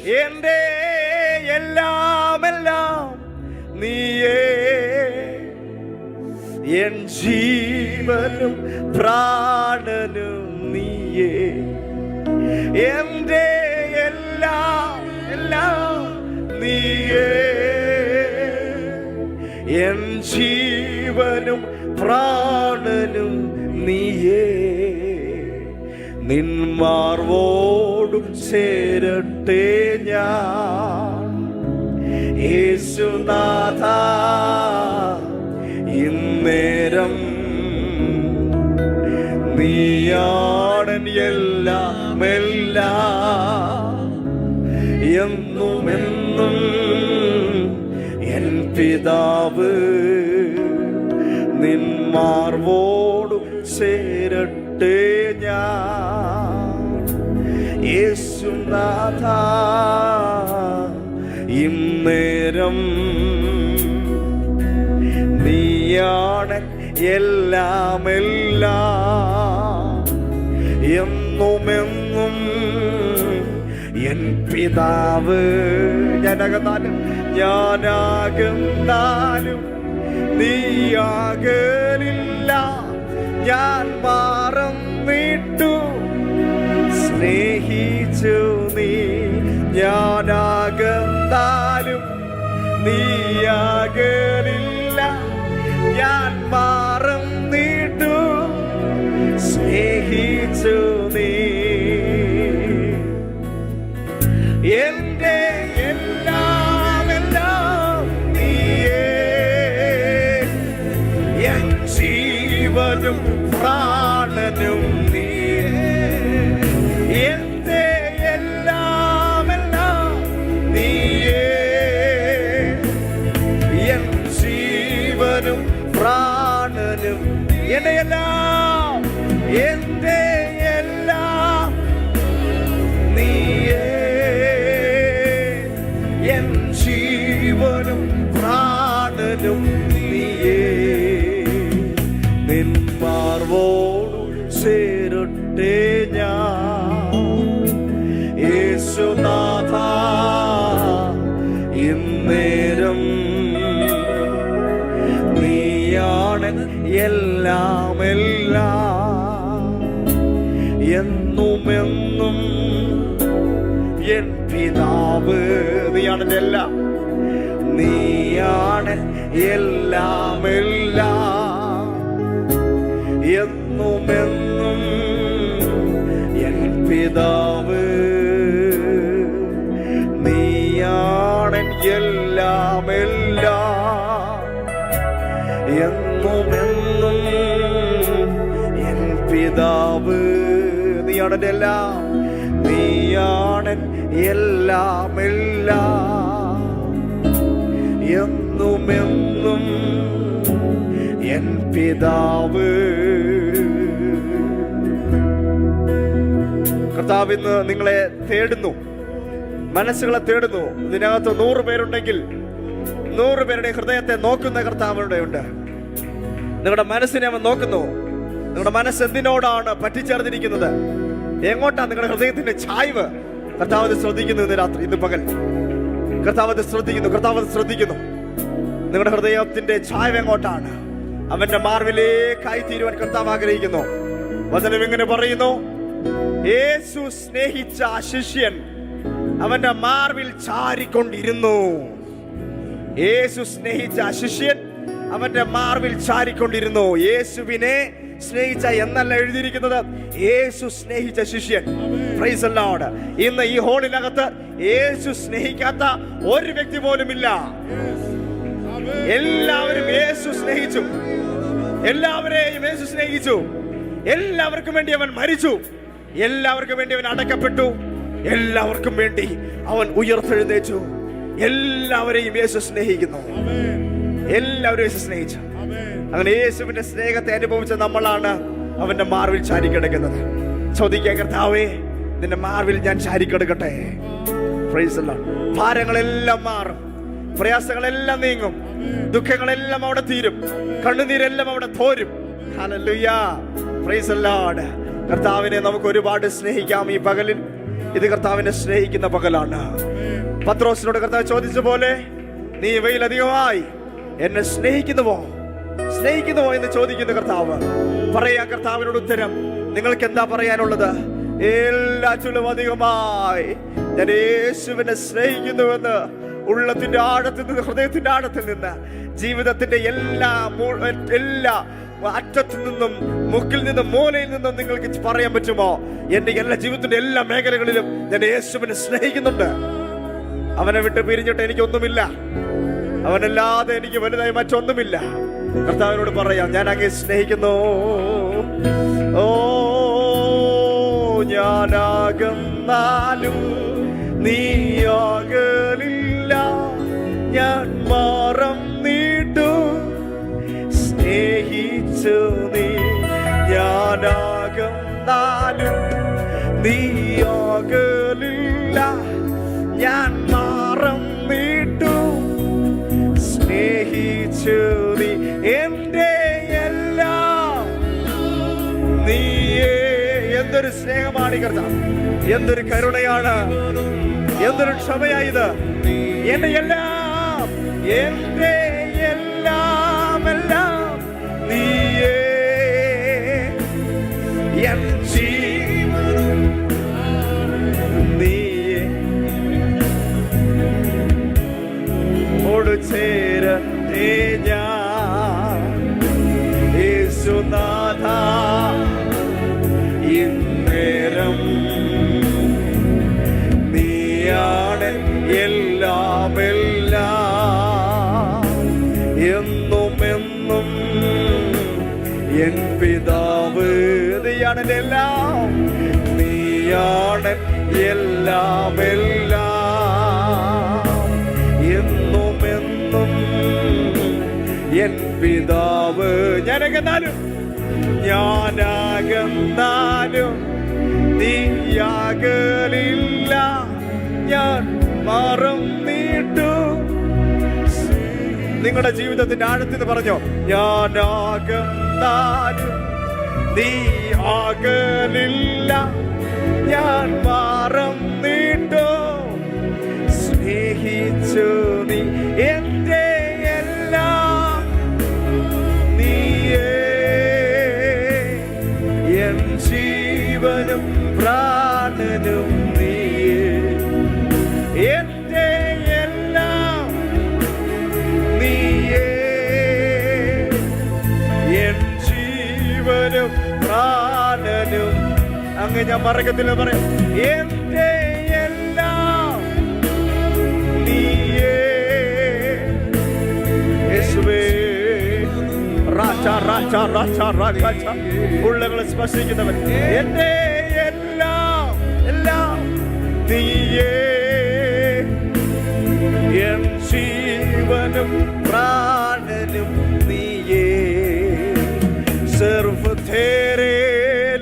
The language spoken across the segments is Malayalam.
എന്റെ എല്ലാം എല്ലാം നീയേ, എൻ ജീവനും പ്രാണനും നീയേ. എന്റെ എല്ലാം എല്ലാം നീയേ, എൻ ജീവനും പ്രാണനും നീയേ. നിന്മാർവോടു ചേരട്ടെ ഞാൻ യേശുനാഥ, ഇന്നേരം നീയാണൻ എല്ലാം എല്ലാം, എന്നും എന്നും എൻ പിതാവ്. നിന്മാർവോടു ചേരട്ടെ ഞാൻ യേശുനാഥ, ഇന്നേരം നീയാണ് എല്ലാം എല്ലാം, എന്നുമെന്നും എൻ പിതാവ്. ഞാനാകുന്നാലും നീയാകലില്ല, ഞാൻ മറന്നിട്ടു സ്നേഹിച്ചു നീ. ഞാനാകുന്നാലും നീയാകലില്ല, ഞാൻ മറന്നിട്ടു സ്നേഹിച്ചു നീ. എന്റെ എല്ലാം എല്ലാം നീയേ, എൻ ജീവനും പ്രാണനും നീയേ. എന്റെ എല്ലാം എല്ലാം നീയേ, എൻ ജീവനും പ്രാണനും. എന്റെ എല്ലാം, എന്റെ എല്ലാം നീയേ, എൻ ജീവനും പ്രാണനും നീയേ. നിന്മാർവോടു ചേരട്ടെ ഞാൻ യേശുനാഥ, ഇന്നേരം നീയാണ് എല്ലാം എല്ലാം, എന്നുമെന്നും എൻ പിതാവ്. നീയാണ് എല്ലാം, നീയാണ് എല്ലാം എല്ലാം, എന്നുമെന്നും എൻ പിതാവ്. നീയാണ് എല്ലാം എല്ലാം, എന്നുമെന്നും എൻ പിതാവ്. നീയാണ് എല്ലാം, നീയാണ് എല്ലാം എല്ലാം, എന്നുമെന്നും എൻ പിതാവ്. കർത്താവ് ഇന്ന് നിങ്ങളെ തേടുന്നു, മനസ്സുകളെ തേടുന്നു. ഇതിനകത്ത് 100 പേരുണ്ടെങ്കിൽ 100 പേരുടെ ഹൃദയത്തെ നോക്കുന്ന കർത്താവ് ഇവിടെയുണ്ട്. നിങ്ങളുടെ മനസ്സിനെ അവൻ നോക്കുന്നു. നിങ്ങളുടെ മനസ്സ് എന്തിനോടാണ് പറ്റിച്ചേർന്നിരിക്കുന്നത്, എങ്ങോട്ടാണ് നിങ്ങളുടെ ഹൃദയത്തിന്റെ ചായ്വ്? കർത്താവ് ശ്രദ്ധിക്കുന്നു. ഇന്ന് രാത്രി, ഇന്ന് പകൽ കർത്താവ് ശ്രദ്ധിക്കുന്നു. കർത്താവ് ശ്രദ്ധിക്കുന്നു നിങ്ങളുടെ ഹൃദയത്തിന്റെ ചായ്വ് എങ്ങോട്ടാണ്. അവന്റെ മാർവിലേക്കായി തീരുവാൻ കർത്താവ് ആഗ്രഹിക്കുന്നു. വചനം ഇങ്ങനെ പറയുന്നു, യേശു സ്നേഹിച്ച ശിഷ്യൻ അവന്റെ മാർവിൽ ചാരിക്കൊണ്ടിരുന്നു. യേശു സ്നേഹിച്ച ശിഷ്യൻ അവന്റെ മാർവിൽ ചാരിക്കൊണ്ടിരുന്നു. യേശുവിനെ സ്നേഹിച്ച എന്നല്ല എഴുതിയിരിക്കുന്നത്, യേശു സ്നേഹിച്ച ശിഷ്യൻ. Price the Lord. ഇന്ന് ഈ ഹോളിനകത്ത് യേശു സ്നേഹിക്കാത്ത ഒരു വ്യക്തി പോലും ഇല്ല. എല്ലാവരും യേശു സ്നേഹിച്ചു. എല്ലാവരെയും യേശു സ്നേഹിച്ചു. എല്ലാവർക്കും വേണ്ടി അവൻ മരിച്ചു. എല്ലാവർക്കും വേണ്ടി അവൻ അടക്കപ്പെട്ടു. എല്ലാവർക്കും വേണ്ടി അവൻ ഉയർത്തെഴുന്നേറ്റു. എല്ലാവരെയും യേശു സ്നേഹിക്കുന്നു. എല്ലാവരും യേശു സ്നേഹിച്ചു. അങ്ങനെ യേശുവിന്റെ സ്നേഹത്തെ അനുഭവിച്ച നമ്മളാണ് അവന്റെ മാർവിൽ ചാരിക്കിടക്കുന്നത്. ചോദിക്കാൻ, കർത്താവേ, നിന്റെ മാർവിൽ ഞാൻ ചാരിക്കിടക്കട്ടെ. Praise the Lord. ഭാരങ്ങളെല്ലാം മാറും, പ്രയാസങ്ങളെല്ലാം നീങ്ങും, ദുഃഖങ്ങളെല്ലാം അവിടെ തീരും, കണ്ണുനീരെല്ലാം അവിടെ തോരും. ഹല്ലേലൂയ. Praise the Lord. കർത്താവിനെ നമുക്ക് ഒരുപാട് സ്നേഹിക്കാം. ഈ പകലിൽ ഇത് കർത്താവിനെ സ്നേഹിക്കുന്ന പകലാണ്. പത്രോസിനോട് കർത്താവ് ചോദിച്ച പോലെ, നീ ഇവയിൽ അധികമായി എന്നെ സ്നേഹിക്കുന്നുവോ എന്ന് ചോദിക്കുന്ന കർത്താവ്. പറയാ കർത്താവിനോട് ഉത്തരം. നിങ്ങൾക്ക് എന്താ പറയാനുള്ളത്? എല്ലാറ്റിലും അധികമായി ഞാൻ യേശുവിനെ സ്നേഹിക്കുന്നുവെന്ന് ഉള്ളത്തിന്റെ ആഴത്തിൽ നിന്ന്, ഹൃദയത്തിന്റെ ആഴത്തിൽ നിന്ന്, ജീവിതത്തിന്റെ എല്ലാ അറ്റത്തു നിന്നും, മുക്കിൽ നിന്നും, മൂലയിൽ നിന്നും നിങ്ങൾക്ക് പറയാൻ പറ്റുമോ? എന്റെ എല്ലാ ജീവിതത്തിന്റെ എല്ലാ മേഖലകളിലും ഞാൻ യേശുവിനെ സ്നേഹിക്കുന്നുണ്ട്. അവനെ വിട്ട് പിരിഞ്ഞിട്ട് എനിക്കൊന്നുമില്ല, അവനല്ലാതെ എനിക്ക് വലുതായി മറ്റൊന്നുമില്ല. കർത്താവിനോട് പറയാം, ഞാൻ അങ്ങേ സ്നേഹിക്കുന്നു. ഓ ഞാനാകുന്നാലും നീ അകലില്ല, ഞാൻ മാറം നീട്ടു സ്നേഹിച്ചു നീ. ഞാനാകുന്നാലും നീ അകലില്ല, ഞാൻ മാറം നീട്ടു സ്നേഹിച്ചു നീ. എന്റെ എല്ലാം നീയേ. എന്തൊരു സ്നേഹമാണ് ഈ കർത്താവ്, എന്തൊരു കരുണയാണ്, എന്തൊരു ക്ഷമയായത്. എന്റെ എല്ലാം, എന്റെ എല്ലാം എല്ലാം നീയേ. എൻ ജീവനും നീയേ. ഓടു ചേരേ ഞാൻ യേശുനാഥ, ഇന്നേരം നീയാണ് എല്ലാം എല്ലാം, എന്നും എന്നും എൻ പിതാവ്. നീയാണ് എല്ലാം, നീയാണ് എല്ലാം എല്ലാം, എന്നും എന്നും എൻ പിതാവ്. ഞാനകന്നാലും നീയാകലില്ല, ഞാൻ മാറും നീട്ടു. നിങ്ങളുടെ ജീവിതത്തിന്റെ ആഴത്തിൽ പറഞ്ഞോ, ഞാനാകുന്നാലും നീ അകലില്ല, ഞാൻ മാറും നീട്ടു സ്നേഹിച്ചു നീ. എന്റെ എല്ലാം നീയേ, എൻ ജീവനും പ്രാണനും നീയേ. എന്റെ എല്ലാം നീയേ, എൻ ജീവനും പ്രാണനും. അങ്ങ് ഞാൻ മറക്കത്തില്ല, പറയാം, എന്റെ എല്ലാം നീയേ. യേശുവേ, ഉള്ളകളെ സ്പർശിക്കുന്നവൻ, എന്റെ എല്ലാം എല്ലാം നീയേ. എൻ ജീവനും പ്രാണനും നീയേ. സിർഫ് തേരെ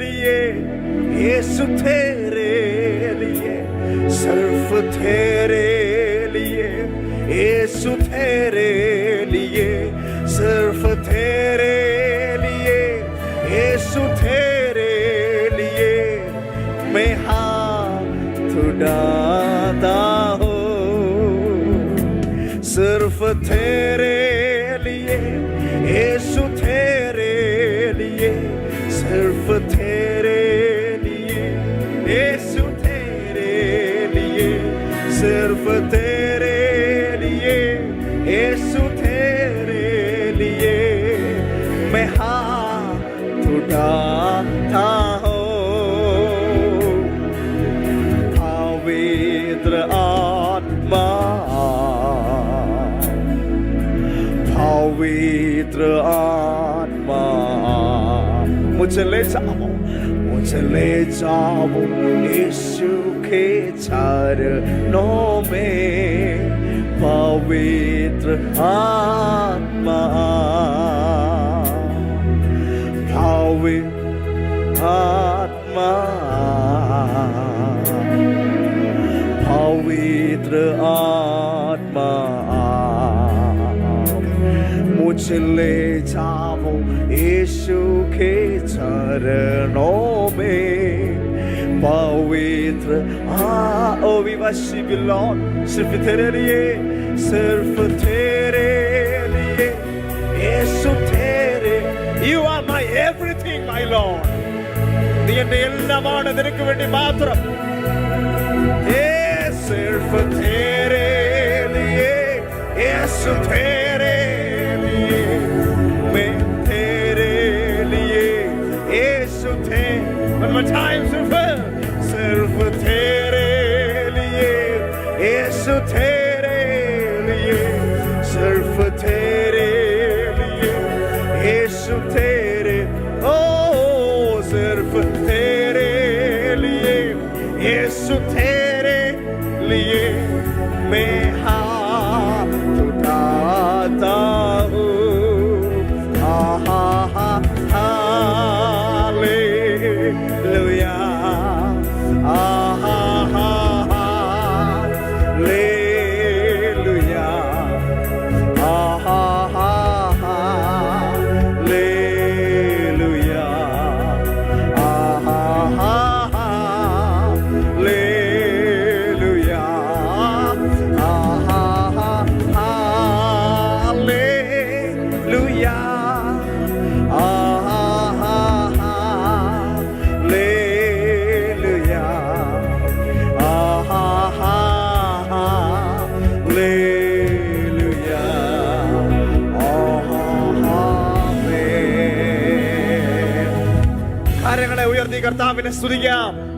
ലിയേ യേശു, തേരെ ലിയേ സിർഫ് തേരെ ലിയേ യേശു, തേരെ ലിയേ सिर्फ तेरे लिए यीशु, तेरे लिए मैं हाथ उठाता हूँ. सिर्फ तेरे लिए यीशु, तेरे लिए, सिर्फ तेरे लिए यीशु, तेरे लिए, सिर्फ तेरे लिए यीशु, तेरे लिए मैं हाथ उठाता हूँ. पवित्र आत्मा, पवित्र आत्मा मुझे ले जाओ, मुझे ले जाओ यीशु के चरणों में. पवित्र आत्मा, पवित्र आत्मा, पवित्र आत्मा मुझे ले जाओ यीशु के चरणों में. पवित्र oh we worship you Lord सिर्फ तेरे लिए यीशु तेरे you are my everything my Lord നീ എന്റെ എല്ലാമാണ് നിനക്ക് വേണ്ടി മാത്രം सिर्फ तेरे लिए यीशु तेरे लिए मैं तेरे लिए यीशु तेरे one more time सिर्फ तेरे लिए यीशु तेरे लिए सिर्फ तेरे लिए यीशु तेरे ओ सिर्फ तेरे लिए यीशु तेरे लिए मैं हाथ उठाता हूँ हालेलुया हालेलुया हालेलुया കാര്യങ്ങളെ ഉയർത്തി കർത്താവിനെ സ്തുതിക്കാം.